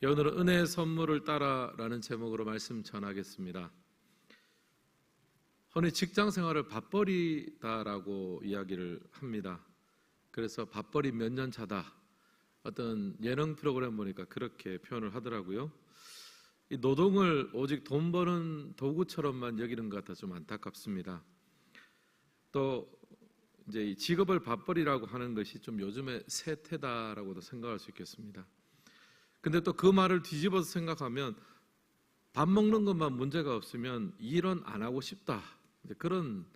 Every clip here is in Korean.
오늘은 은혜의 선물을 따라라는 제목으로 말씀 전하겠습니다. 흔히 직장 생활을 밥벌이다라고 이야기를 합니다. 그래서 밥벌이 몇 년 차다. 어떤 예능 프로그램 보니까 그렇게 표현을 하더라고요. 이 노동을 오직 돈 버는 도구처럼만 여기는 것 같아 좀 안타깝습니다. 또 이제 이 직업을 밥벌이라고 하는 것이 좀 요즘의 세태다라고도 생각할 수 있겠습니다. 근데 또 그 말을 뒤집어서 생각하면 밥 먹는 것만 문제가 없으면 일은 안 하고 싶다. 이제 그런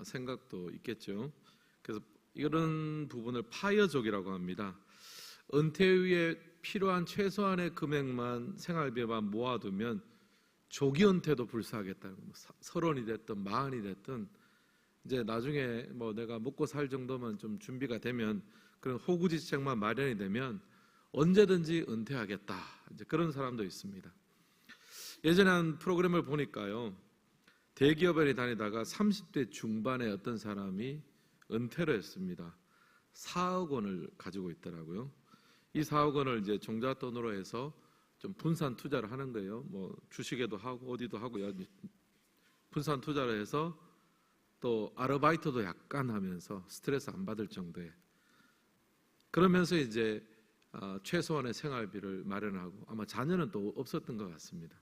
생각도 있겠죠. 그래서 이런 부분을 파이어족이라고 합니다. 은퇴 후에 필요한 최소한의 금액만 생활비에만 모아두면 조기 은퇴도 불사하겠다. 30이 됐든 40이 됐든 이제 나중에 뭐 내가 먹고 살 정도만 좀 준비가 되면 그런 호구지책만 마련이 되면 언제든지 은퇴하겠다. 이제 그런 사람도 있습니다. 예전에 한 프로그램을 보니까요, 대기업에 다니다가 30대 중반에 어떤 사람이 은퇴를 했습니다. 4억 원을 가지고 있더라고요. 이 4억 원을 이제 종잣돈으로 해서 좀 분산 투자를 하는 거예요. 뭐 주식에도 하고 어디도 하고 분산 투자를 해서 또 아르바이트도 약간 하면서 스트레스 안 받을 정도에, 그러면서 이제 최소한의 생활비를 마련하고, 아마 자녀는 또 없었던 것 같습니다.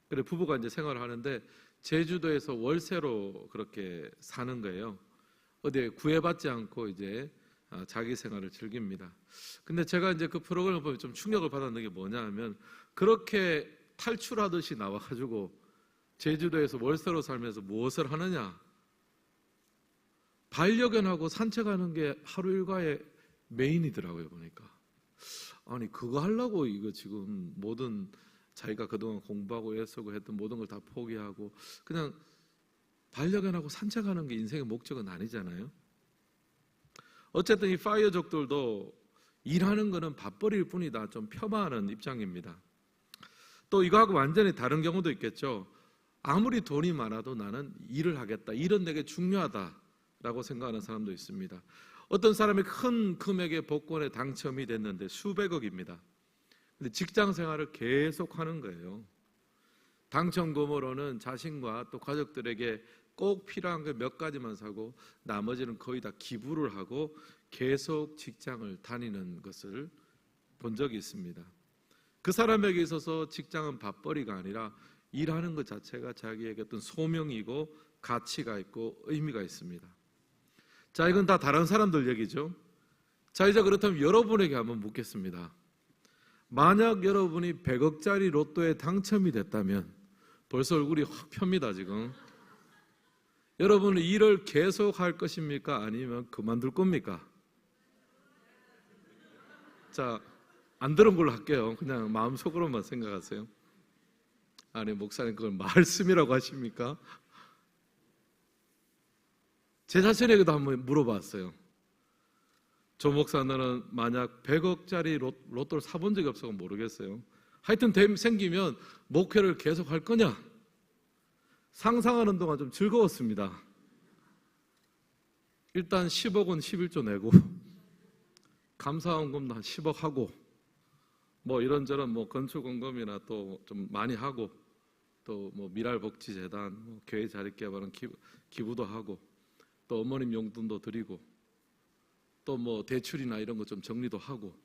그래 부부가 이제 생활을 하는데 제주도에서 월세로 그렇게 사는 거예요. 어디에 구애받지 않고 이제 자기 생활을 즐깁니다. 근데 제가 이제 그 프로그램을 보면 좀 충격을 받았는 게 뭐냐 하면, 그렇게 탈출하듯이 나와가지고 제주도에서 월세로 살면서 무엇을 하느냐? 반려견하고 산책하는 게 하루 일과의 메인이더라고요. 보니까 아니 그거 하려고 이거 지금 모든 자기가 그동안 공부하고 애쓰고 했던 모든 걸 다 포기하고 그냥 반려견하고 산책하는 게 인생의 목적은 아니잖아요. 어쨌든 이 파이어족들도 일하는 거는 밥벌이일 뿐이다, 좀 폄하하는 입장입니다. 또 이거하고 완전히 다른 경우도 있겠죠. 아무리 돈이 많아도 나는 일을 하겠다, 일은 되게 중요하다라고 생각하는 사람도 있습니다. 어떤 사람이 큰 금액의 복권에 당첨이 됐는데 수백억입니다. 근데 직장 생활을 계속 하는 거예요. 당첨금으로는 자신과 또 가족들에게 꼭 필요한 거 몇 가지만 사고 나머지는 거의 다 기부를 하고 계속 직장을 다니는 것을 본 적이 있습니다. 그 사람에게 있어서 직장은 밥벌이가 아니라 일하는 것 자체가 자기에게 어떤 소명이고 가치가 있고 의미가 있습니다. 자, 이건 다 다른 사람들 얘기죠. 자, 이제 그렇다면 여러분에게 한번 묻겠습니다. 만약 여러분이 100억짜리 로또에 당첨이 됐다면, 벌써 얼굴이 확 펴니다 지금. 여러분은 일을 계속 할 것입니까? 아니면 그만둘 겁니까? 자, 안 들은 걸로 할게요. 그냥 마음속으로만 생각하세요. 아니 목사님 그걸 말씀이라고 하십니까? 제 자신에게도 한번 물어봤어요. 조 목사, 너는 만약 100억짜리 로또를 사본 적이 없어서 모르겠어요. 하여튼 생기면 목회를 계속 할 거냐? 상상하는 동안 좀 즐거웠습니다. 일단 10억은 11조 내고 감사원금도 한 10억 하고 뭐 이런저런 뭐 건축원금이나 또 좀 많이 하고 또 뭐 미랄복지재단, 뭐 교회 자립개발은 기부도 하고 또 어머님 용돈도 드리고 또 뭐 대출이나 이런 거 좀 정리도 하고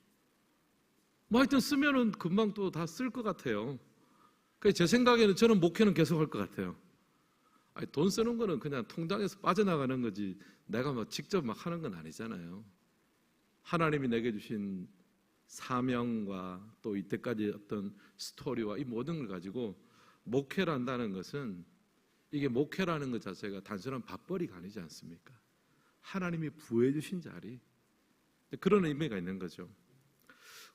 뭐 하여튼 쓰면은 금방 또 다 쓸 것 같아요. 그래서 제 생각에는 저는 목회는 계속 할 것 같아요. 아니, 돈 쓰는 거는 그냥 통장에서 빠져나가는 거지 내가 뭐 직접 막 하는 건 아니잖아요. 하나님이 내게 주신 사명과 또 이때까지 어떤 스토리와 이 모든 걸 가지고 목회를 한다는 것은, 이게 목회라는 것 자체가 단순한 밥벌이가 아니지 않습니까? 하나님이 부여해 주신 자리, 그런 의미가 있는 거죠.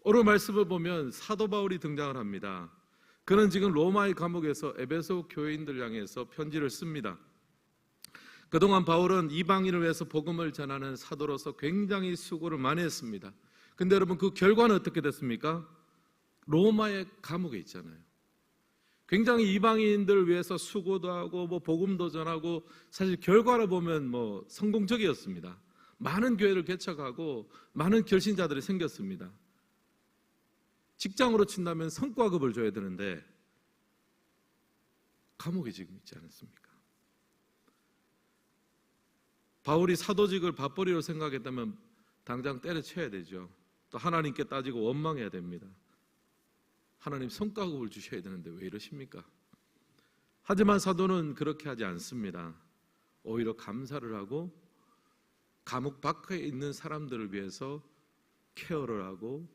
오늘 말씀을 보면 사도 바울이 등장을 합니다. 그는 지금 로마의 감옥에서 에베소 교회인들 향해서 편지를 씁니다. 그동안 바울은 이방인을 위해서 복음을 전하는 사도로서 굉장히 수고를 많이 했습니다. 근데 여러분 그 결과는 어떻게 됐습니까? 로마의 감옥에 있잖아요. 굉장히 이방인들을 위해서 수고도 하고 뭐 복음도 전하고 사실 결과를 보면 뭐 성공적이었습니다. 많은 교회를 개척하고 많은 결신자들이 생겼습니다. 직장으로 친다면 성과급을 줘야 되는데 감옥에 지금 있지 않습니까? 바울이 사도직을 밥벌이로 생각했다면 당장 때려쳐야 되죠. 또 하나님께 따지고 원망해야 됩니다. 하나님 성과급을 주셔야 되는데 왜 이러십니까? 하지만 사도는 그렇게 하지 않습니다. 오히려 감사를 하고 감옥 밖에 있는 사람들을 위해서 케어를 하고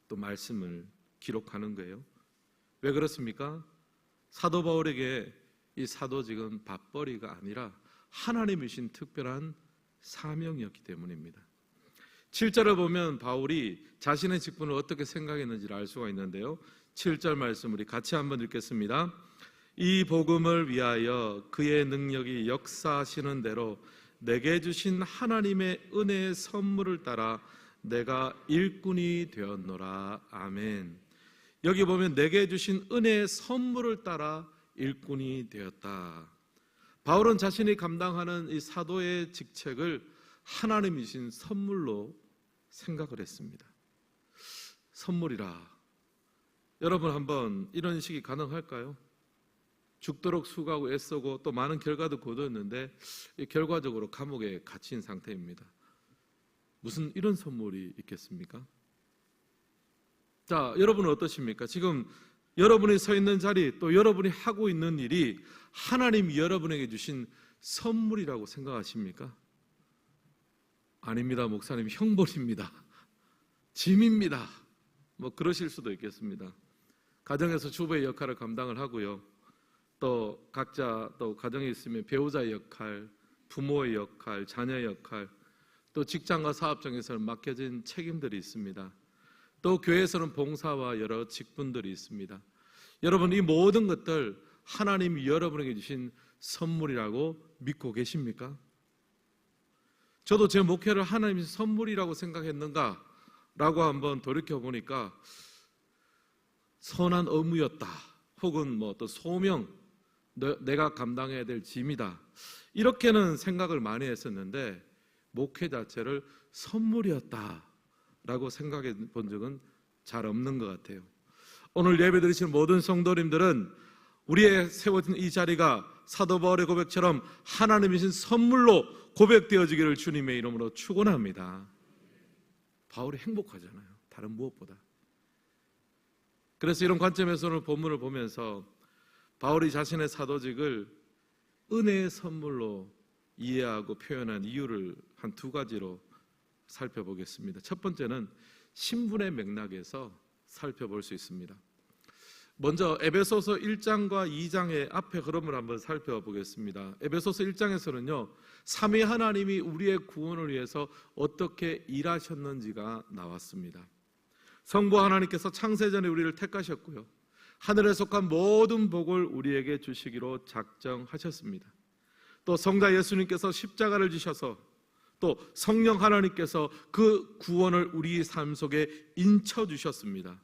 또 말씀을 기록하는 거예요. 왜 그렇습니까? 사도 바울에게 이 사도직은 밥벌이가 아니라 하나님이신 특별한 사명이었기 때문입니다. 7절을 보면 바울이 자신의 직분을 어떻게 생각했는지를 알 수가 있는데요. 7절 말씀 우리 같이 한번 읽겠습니다. 이 복음을 위하여 그의 능력이 역사하시는 대로 내게 주신 하나님의 은혜의 선물을 따라 내가 일꾼이 되었노라. 아멘. 여기 보면 내게 주신 은혜의 선물을 따라 일꾼이 되었다. 바울은 자신이 감당하는 이 사도의 직책을 하나님이신 선물로 생각을 했습니다. 선물이라. 여러분 한번 이런 식이 가능할까요? 죽도록 수고하고 애쓰고 또 많은 결과도 거두었는데 결과적으로 감옥에 갇힌 상태입니다. 무슨 이런 선물이 있겠습니까? 자, 여러분은 어떠십니까? 지금 여러분이 서 있는 자리 또 여러분이 하고 있는 일이 하나님이 여러분에게 주신 선물이라고 생각하십니까? 아닙니다. 목사님, 형벌입니다. 짐입니다. 뭐 그러실 수도 있겠습니다. 가정에서 주부의 역할을 감당을 하고요. 또 각자 또 가정에 있으면 배우자의 역할, 부모의 역할, 자녀의 역할, 또 직장과 사업장에서는 맡겨진 책임들이 있습니다. 또 교회에서는 봉사와 여러 직분들이 있습니다. 여러분 이 모든 것들 하나님이 여러분에게 주신 선물이라고 믿고 계십니까? 저도 제 목회를 하나님의 선물이라고 생각했는가? 라고 한번 돌이켜보니까 선한 의무였다. 혹은 뭐 또 소명, 내가 감당해야 될 짐이다. 이렇게는 생각을 많이 했었는데 목회 자체를 선물이었다라고 생각해 본 적은 잘 없는 것 같아요. 오늘 예배 드리시는 모든 성도님들은 우리의 세워진 이 자리가 사도 바울의 고백처럼 하나님이신 선물로 고백되어지기를 주님의 이름으로 축원합니다. 바울이 행복하잖아요. 다른 무엇보다. 그래서 이런 관점에서는 본문을 보면서 바울이 자신의 사도직을 은혜의 선물로 이해하고 표현한 이유를 한 두 가지로 살펴보겠습니다. 첫 번째는 신분의 맥락에서 살펴볼 수 있습니다. 먼저 에베소서 1장과 2장의 앞에 흐름을 한번 살펴보겠습니다. 에베소서 1장에서는요, 삼위 하나님이 우리의 구원을 위해서 어떻게 일하셨는지가 나왔습니다. 성부 하나님께서 창세전에 우리를 택하셨고요, 하늘에 속한 모든 복을 우리에게 주시기로 작정하셨습니다. 또 성자 예수님께서 십자가를 지셔서 또 성령 하나님께서 그 구원을 우리 삶 속에 인쳐주셨습니다.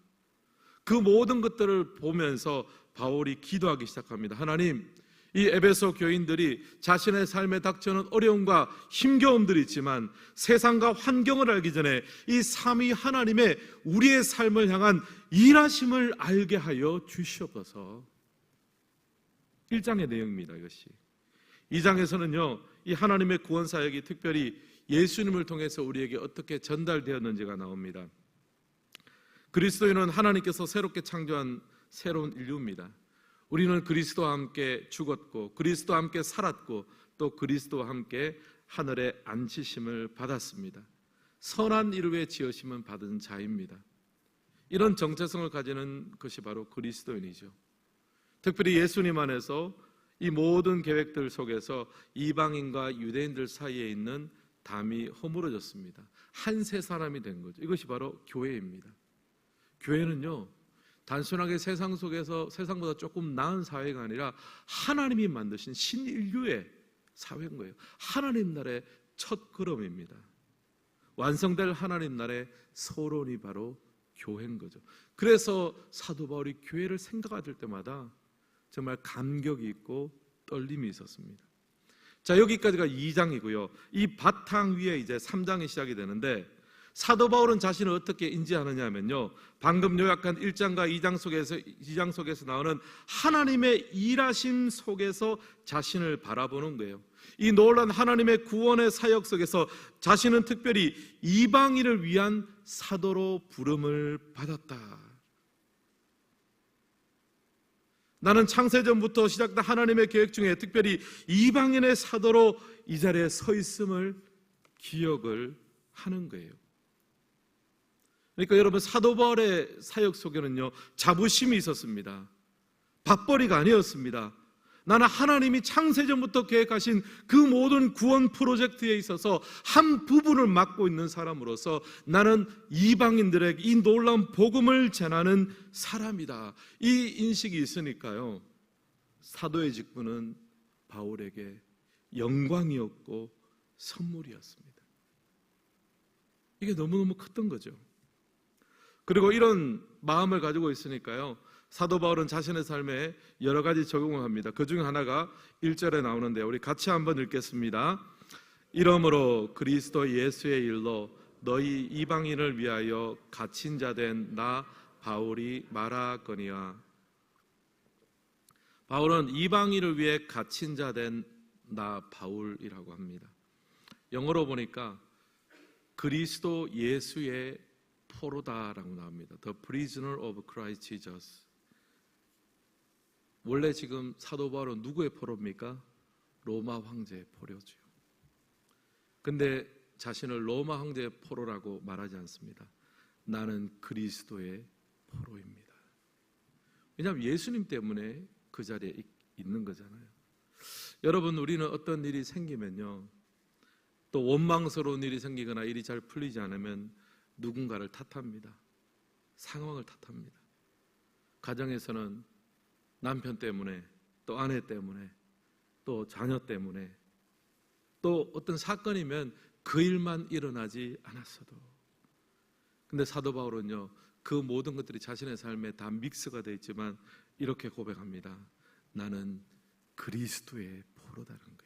그 모든 것들을 보면서 바울이 기도하기 시작합니다. 하나님, 이 에베소 교인들이 자신의 삶에 닥쳐오는 어려움과 힘겨움들이 있지만 세상과 환경을 알기 전에 이 삼위 하나님의 우리의 삶을 향한 일하심을 알게 하여 주시옵소서. 1장의 내용입니다. 이것이 2장에서는요, 이 하나님의 구원 사역이 특별히 예수님을 통해서 우리에게 어떻게 전달되었는지가 나옵니다. 그리스도인은 하나님께서 새롭게 창조한 새로운 인류입니다. 우리는 그리스도와 함께 죽었고 그리스도와 함께 살았고 또 그리스도와 함께 하늘에 앉히심을 받았습니다. 선한 이름의 지으심은 받은 자입니다. 이런 정체성을 가지는 것이 바로 그리스도인이죠. 특별히 예수님 안에서 이 모든 계획들 속에서 이방인과 유대인들 사이에 있는 담이 허물어졌습니다. 한 세 사람이 된 거죠. 이것이 바로 교회입니다. 교회는요, 단순하게 세상 속에서 세상보다 조금 나은 사회가 아니라 하나님이 만드신 신인류의 사회인 거예요. 하나님 나라의 첫 걸음입니다. 완성될 하나님 나라의 서론이 바로 교회인 거죠. 그래서 사도 바울이 교회를 생각할 때마다 정말 감격이 있고 떨림이 있었습니다. 자, 여기까지가 2장이고요. 이 바탕 위에 이제 3장이 시작이 되는데 사도 바울은 자신을 어떻게 인지하느냐 하면요, 방금 요약한 1장과 2장 속에서 나오는 하나님의 일하심 속에서 자신을 바라보는 거예요. 이 놀라운 하나님의 구원의 사역 속에서 자신은 특별히 이방인을 위한 사도로 부름을 받았다. 나는 창세전부터 시작된 하나님의 계획 중에 특별히 이방인의 사도로 이 자리에 서 있음을 기억을 하는 거예요. 그러니까 여러분, 사도 바울의 사역 속에는요, 자부심이 있었습니다. 밥벌이가 아니었습니다. 나는 하나님이 창세전부터 계획하신 그 모든 구원 프로젝트에 있어서 한 부분을 맡고 있는 사람으로서 나는 이방인들에게 이 놀라운 복음을 전하는 사람이다. 이 인식이 있으니까요, 사도의 직분은 바울에게 영광이었고 선물이었습니다. 이게 너무너무 컸던 거죠. 그리고 이런 마음을 가지고 있으니까요, 사도 바울은 자신의 삶에 여러 가지 적용을 합니다. 그 중에 하나가 1절에 나오는데 우리 같이 한번 읽겠습니다. 이러므로 그리스도 예수의 일로 너희 이방인을 위하여 갇힌 자 된 나 바울이 말하거니와. 바울은 이방인을 위해 갇힌 자 된 나 바울이라고 합니다. 영어로 보니까 그리스도 예수의 포로다라고 나옵니다. The prisoner of Christ Jesus. 원래 지금 사도 바울은 누구의 포로입니까? 로마 황제의 포로죠. 근데 자신을 로마 황제의 포로라고 말하지 않습니다. 나는 그리스도의 포로입니다. 왜냐하면 예수님 때문에 그 자리에 있는 거잖아요. 여러분, 우리는 어떤 일이 생기면요, 또 원망스러운 일이 생기거나 일이 잘 풀리지 않으면 누군가를 탓합니다. 상황을 탓합니다. 가정에서는 남편 때문에, 또 아내 때문에, 또 자녀 때문에, 또 어떤 사건이면 그 일만 일어나지 않았어도. 근데 사도 바울은요, 그 모든 것들이 자신의 삶에 다 믹스가 되어 있지만 이렇게 고백합니다. 나는 그리스도의 포로다는 거예요.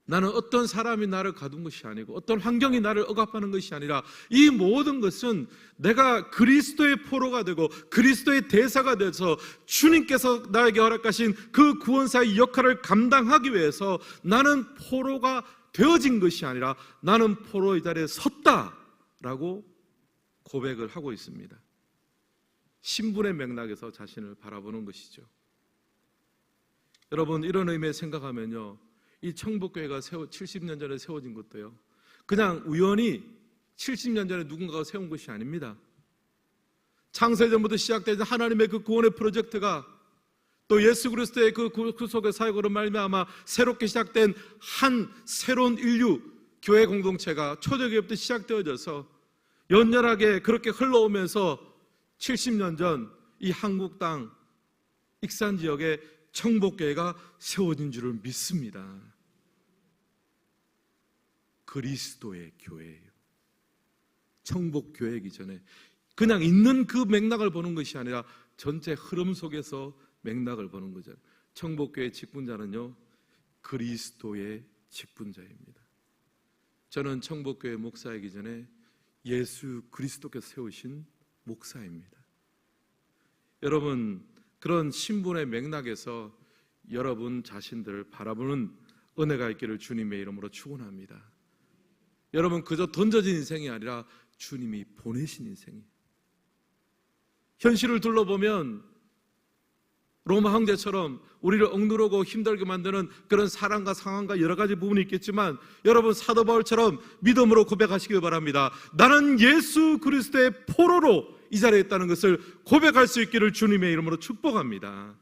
나는 어떤 사람이 나를 가둔 것이 아니고 어떤 환경이 나를 억압하는 것이 아니라 이 모든 것은 내가 그리스도의 포로가 되고 그리스도의 대사가 돼서 주님께서 나에게 허락하신 그 구원사의 역할을 감당하기 위해서 나는 포로가 되어진 것이 아니라 나는 포로의 자리에 섰다라고 고백을 하고 있습니다. 신분의 맥락에서 자신을 바라보는 것이죠. 여러분, 이런 의미에 생각하면요, 이 청복교회가 70년 전에 세워진 것도요, 그냥 우연히 70년 전에 누군가가 세운 것이 아닙니다. 창세전부터 시작된 하나님의 그 구원의 프로젝트가 또 예수 그리스도의 그 구속의 사역으로 말미암아 새롭게 시작된 한 새로운 인류 교회 공동체가 초대교회부터 시작되어져서 연연하게 그렇게 흘러오면서 70년 전 이 한국 땅 익산 지역에 청복교회가 세워진 줄을 믿습니다. 그리스도의 교회예요. 청복교회이기 전에 그냥 있는 그 맥락을 보는 것이 아니라 전체 흐름 속에서 맥락을 보는 거죠. 청복교회 직분자는요, 그리스도의 직분자입니다. 저는 청복교회 목사이기 전에 예수 그리스도께서 세우신 목사입니다. 여러분, 그런 신분의 맥락에서 여러분 자신들을 바라보는 은혜가 있기를 주님의 이름으로 축원합니다. 여러분, 그저 던져진 인생이 아니라 주님이 보내신 인생이에요. 현실을 둘러보면 로마 황제처럼 우리를 억누르고 힘들게 만드는 그런 사랑과 상황과 여러 가지 부분이 있겠지만 여러분, 사도 바울처럼 믿음으로 고백하시길 바랍니다. 나는 예수 그리스도의 포로로 이 자리에 있다는 것을 고백할 수 있기를 주님의 이름으로 축복합니다.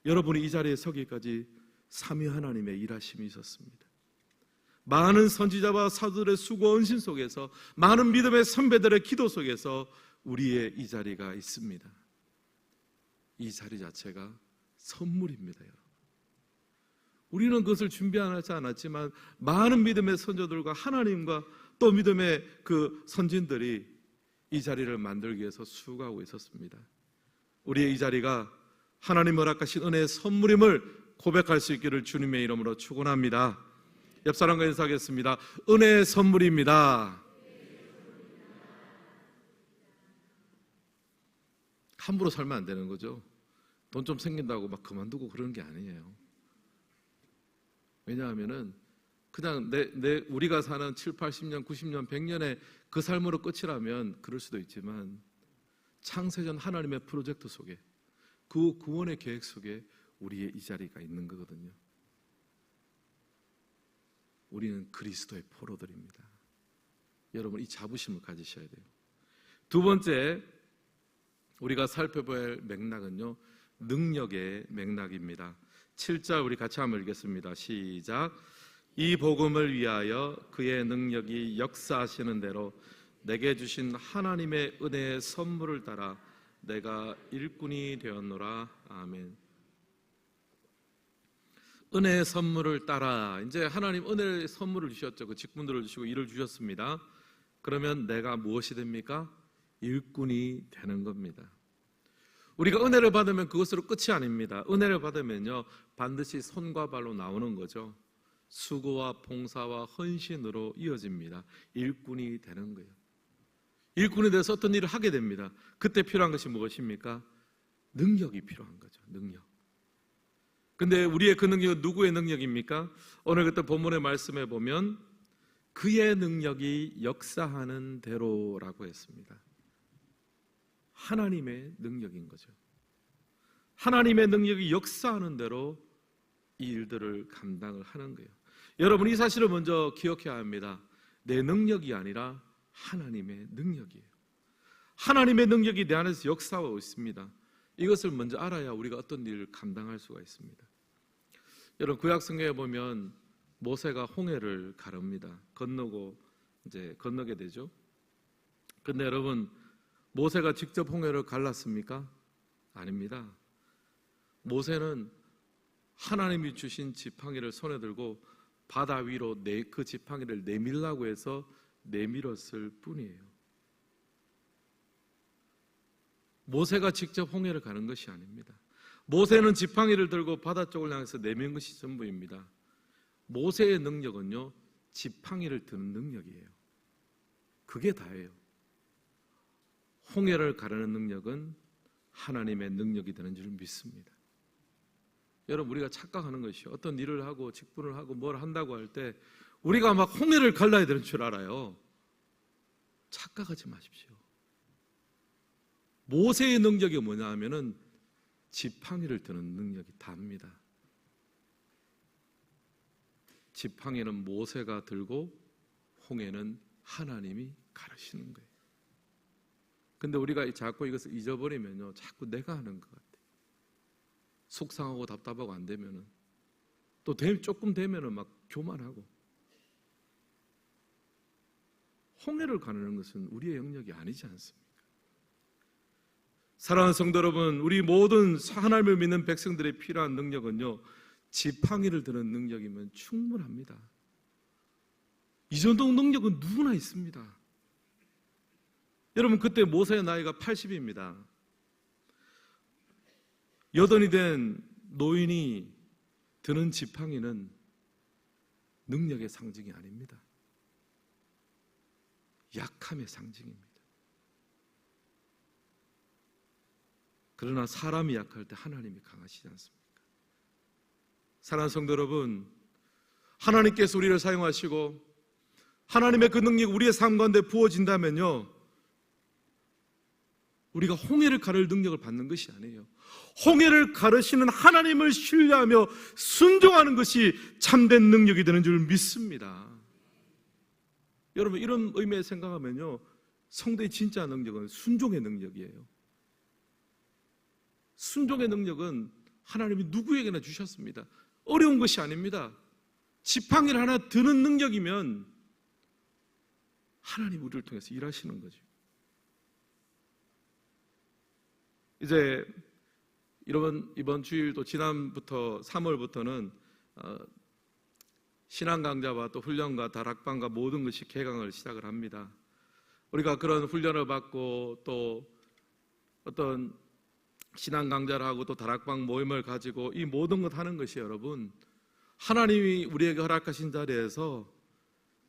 여러분이 이 자리에 서기까지 삼위 하나님의 일하심이 있었습니다. 많은 선지자와 사도들의 수고 헌신 속에서, 많은 믿음의 선배들의 기도 속에서 우리의 이 자리가 있습니다. 이 자리 자체가 선물입니다. 우리는 그것을 준비하지 않았지만 많은 믿음의 선조들과 하나님과 또 믿음의 그 선진들이 이 자리를 만들기 위해서 수고하고 있었습니다. 우리의 이 자리가 하나님 허락하신 은혜의 선물임을 고백할 수 있기를 주님의 이름으로 축원합니다. 옆 사람과 인사하겠습니다. 은혜의 선물입니다. 함부로 살면 안 되는 거죠. 돈 좀 생긴다고 막 그만두고 그러는 게 아니에요. 왜냐하면은 그냥 우리가 사는 7, 80년, 90년, 100년의 그 삶으로 끝이라면 그럴 수도 있지만 창세전 하나님의 프로젝트 속에 그 구원의 계획 속에 우리의 이 자리가 있는 거거든요. 우리는 그리스도의 포로들입니다. 여러분 이 자부심을 가지셔야 돼요. 두 번째 우리가 살펴볼 맥락은요, 능력의 맥락입니다. 7절 우리 같이 한번 읽겠습니다. 시작. 이 복음을 위하여 그의 능력이 역사하시는 대로 내게 주신 하나님의 은혜의 선물을 따라 내가 일꾼이 되었노라. 아멘. 은혜의 선물을 따라, 이제 하나님 은혜의 선물을 주셨죠. 그 직분들을 주시고 일을 주셨습니다. 그러면 내가 무엇이 됩니까? 일꾼이 되는 겁니다. 우리가 은혜를 받으면 그것으로 끝이 아닙니다. 은혜를 받으면요 반드시 손과 발로 나오는 거죠. 수고와 봉사와 헌신으로 이어집니다. 일꾼이 되는 거예요. 일꾼이 돼서 어떤 일을 하게 됩니다. 그때 필요한 것이 무엇입니까? 능력이 필요한 거죠. 능력. 근데 우리의 그 능력은 누구의 능력입니까? 오늘 그때 본문의 말씀에 보면 그의 능력이 역사하는 대로라고 했습니다. 하나님의 능력인 거죠. 하나님의 능력이 역사하는 대로 이 일들을 감당을 하는 거예요. 여러분 이 사실을 먼저 기억해야 합니다. 내 능력이 아니라 하나님의 능력이에요. 하나님의 능력이 내 안에서 역사하고 있습니다. 이것을 먼저 알아야 우리가 어떤 일을 감당할 수가 있습니다. 여러분 구약성경에 보면 모세가 홍해를 가릅니다. 건너고 이제 건너게 되죠. 근데 여러분 모세가 직접 홍해를 갈랐습니까? 아닙니다. 모세는 하나님이 주신 지팡이를 손에 들고 바다 위로 그 지팡이를 내밀라고 해서 내밀었을 뿐이에요. 모세가 직접 홍해를 가는 것이 아닙니다. 모세는 지팡이를 들고 바다 쪽을 향해서 내민 것이 전부입니다. 모세의 능력은요 지팡이를 드는 능력이에요. 그게 다예요. 홍해를 가르는 능력은 하나님의 능력이 되는 줄 믿습니다. 여러분 우리가 착각하는 것이 어떤 일을 하고 직분을 하고 뭘 한다고 할 때 우리가 막 홍해를 갈라야 되는 줄 알아요. 착각하지 마십시오. 모세의 능력이 뭐냐 하면은 지팡이를 드는 능력이 답니다. 지팡이는 모세가 들고 홍해는 하나님이 가르시는 거예요. 근데 우리가 자꾸 이것을 잊어버리면요 자꾸 내가 하는 것 같아요. 속상하고 답답하고 안 되면은 또 조금 되면은 막 교만하고. 홍해를 가르는 것은 우리의 영역이 아니지 않습니까? 사랑하는 성도 여러분, 우리 모든 하나님을 믿는 백성들의 필요한 능력은요 지팡이를 드는 능력이면 충분합니다. 이 정도 능력은 누구나 있습니다. 여러분 그때 모세의 나이가 80입니다. 여든이 된 노인이 드는 지팡이는 능력의 상징이 아닙니다. 약함의 상징입니다. 그러나 사람이 약할 때 하나님이 강하시지 않습니까? 사랑하는 성도 여러분, 하나님께서 우리를 사용하시고 하나님의 그 능력이 우리의 삶 가운데 부어진다면요 우리가 홍해를 가를 능력을 받는 것이 아니에요. 홍해를 가르시는 하나님을 신뢰하며 순종하는 것이 참된 능력이 되는 줄 믿습니다. 여러분 이런 의미에 생각하면요 성도의 진짜 능력은 순종의 능력이에요. 순종의 능력은 하나님이 누구에게나 주셨습니다. 어려운 것이 아닙니다. 지팡이를 하나 드는 능력이면 하나님 우리를 통해서 일하시는 거죠. 이제 이번 주일도 지난부터 3월부터는 신앙 강좌와 또 훈련과 다락방과 모든 것이 개강을 시작을 합니다. 우리가 그런 훈련을 받고 또 어떤 신앙 강좌를 하고 또 다락방 모임을 가지고 이 모든 것 하는 것이 여러분 하나님이 우리에게 허락하신 자리에서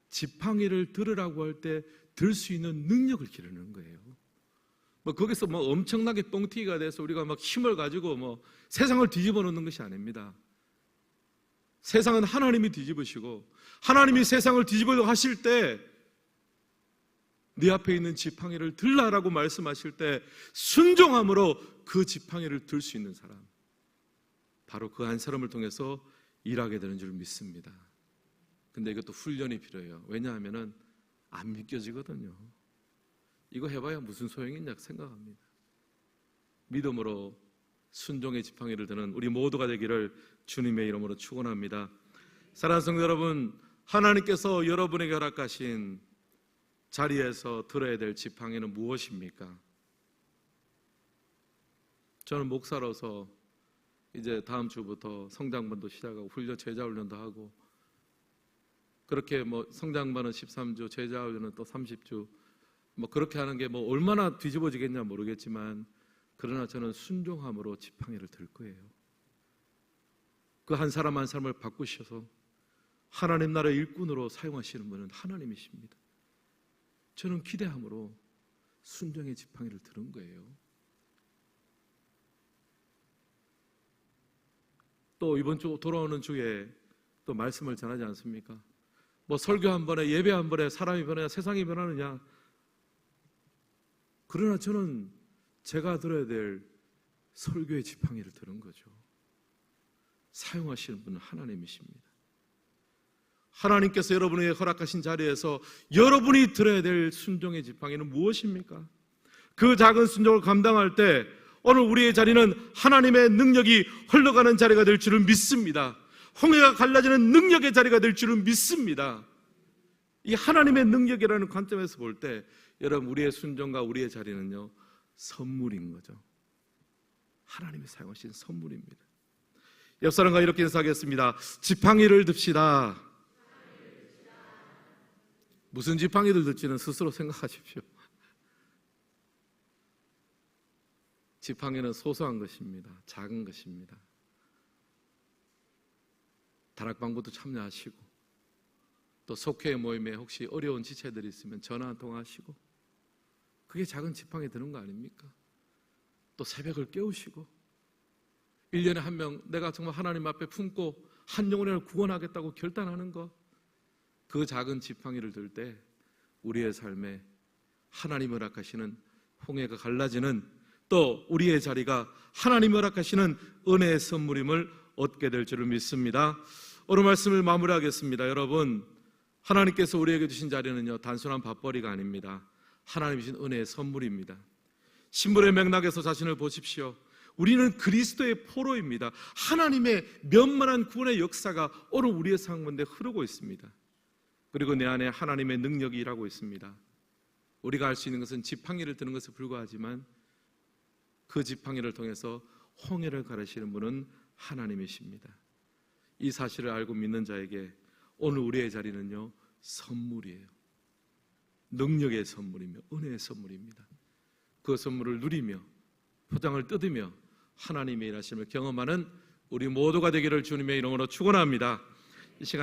지팡이를 들으라고 할 때 들 수 있는 능력을 기르는 거예요. 거기서 엄청나게 뻥튀기가 돼서 우리가 힘을 가지고 세상을 뒤집어 놓는 것이 아닙니다. 세상은 하나님이 뒤집으시고, 하나님이 세상을 뒤집으려고 하실 때 네 앞에 있는 지팡이를 들라라고 말씀하실 때 순종함으로 그 지팡이를 들 수 있는 사람, 바로 그 한 사람을 통해서 일하게 되는 줄 믿습니다. 근데 이것도 훈련이 필요해요. 왜냐하면 안 믿겨지거든요. 이거 해봐야 무슨 소용이 있냐 생각합니다. 믿음으로 순종의 지팡이를 드는 우리 모두가 되기를 주님의 이름으로 축원합니다. 사랑하는 성도 여러분, 하나님께서 여러분에게 허락하신 자리에서 들어야 될 지팡이는 무엇입니까? 저는 목사로서 이제 다음 주부터 성장반도 시작하고 제자 훈련도 하고, 그렇게 성장반은 13주, 제자 훈련은 또 30주, 그렇게 하는 게 얼마나 뒤집어지겠냐 모르겠지만, 그러나 저는 순종함으로 지팡이를 들 거예요. 그 한 사람 한 사람을 바꾸셔서 하나님 나라의 일꾼으로 사용하시는 분은 하나님이십니다. 저는 기대함으로 순종의 지팡이를 들은 거예요. 또 이번 주 돌아오는 주에 또 말씀을 전하지 않습니까? 설교 한 번에, 예배 한 번에 사람이 변하냐, 세상이 변하느냐. 그러나 저는 제가 들어야 될 설교의 지팡이를 들은 거죠. 사용하시는 분은 하나님이십니다. 하나님께서 여러분에게 허락하신 자리에서 여러분이 들어야 될 순종의 지팡이는 무엇입니까? 그 작은 순종을 감당할 때 오늘 우리의 자리는 하나님의 능력이 흘러가는 자리가 될 줄을 믿습니다. 홍해가 갈라지는 능력의 자리가 될 줄을 믿습니다. 이 하나님의 능력이라는 관점에서 볼 때 여러분, 우리의 순종과 우리의 자리는요, 선물인 거죠. 하나님이 사용하신 선물입니다. 옆 사람과 이렇게 인사하겠습니다. 지팡이를 듭시다. 무슨 지팡이를 들지는 스스로 생각하십시오. 지팡이는 소소한 것입니다. 작은 것입니다. 다락방부도 참여하시고, 또 속회 모임에 혹시 어려운 지체들이 있으면 전화 한 통 하시고, 그게 작은 지팡이 드는 거 아닙니까? 또 새벽을 깨우시고, 1년에 한 명 내가 정말 하나님 앞에 품고 한 영혼을 구원하겠다고 결단하는 것, 그 작은 지팡이를 들 때 우리의 삶에 하나님이 허락하시는 홍해가 갈라지는, 또 우리의 자리가 하나님이 허락하시는 은혜의 선물임을 얻게 될 줄을 믿습니다. 오늘 말씀을 마무리하겠습니다. 여러분, 하나님께서 우리에게 주신 자리는요, 단순한 밥벌이가 아닙니다. 하나님이 주신 은혜의 선물입니다. 신분의 맥락에서 자신을 보십시오. 우리는 그리스도의 포로입니다. 하나님의 면만한 구원의 역사가 오늘 우리의 삶 가운데 흐르고 있습니다. 그리고 내 안에 하나님의 능력이 일하고 있습니다. 우리가 할 수 있는 것은 지팡이를 드는 것에 불과하지만, 그 지팡이를 통해서 홍해를 가르시는 분은 하나님이십니다. 이 사실을 알고 믿는 자에게 오늘 우리의 자리는요, 선물이에요. 능력의 선물이며 은혜의 선물입니다. 그 선물을 누리며 포장을 뜯으며 하나님의 일하심을 경험하는 우리 모두가 되기를 주님의 이름으로 축원합니다. 이 시간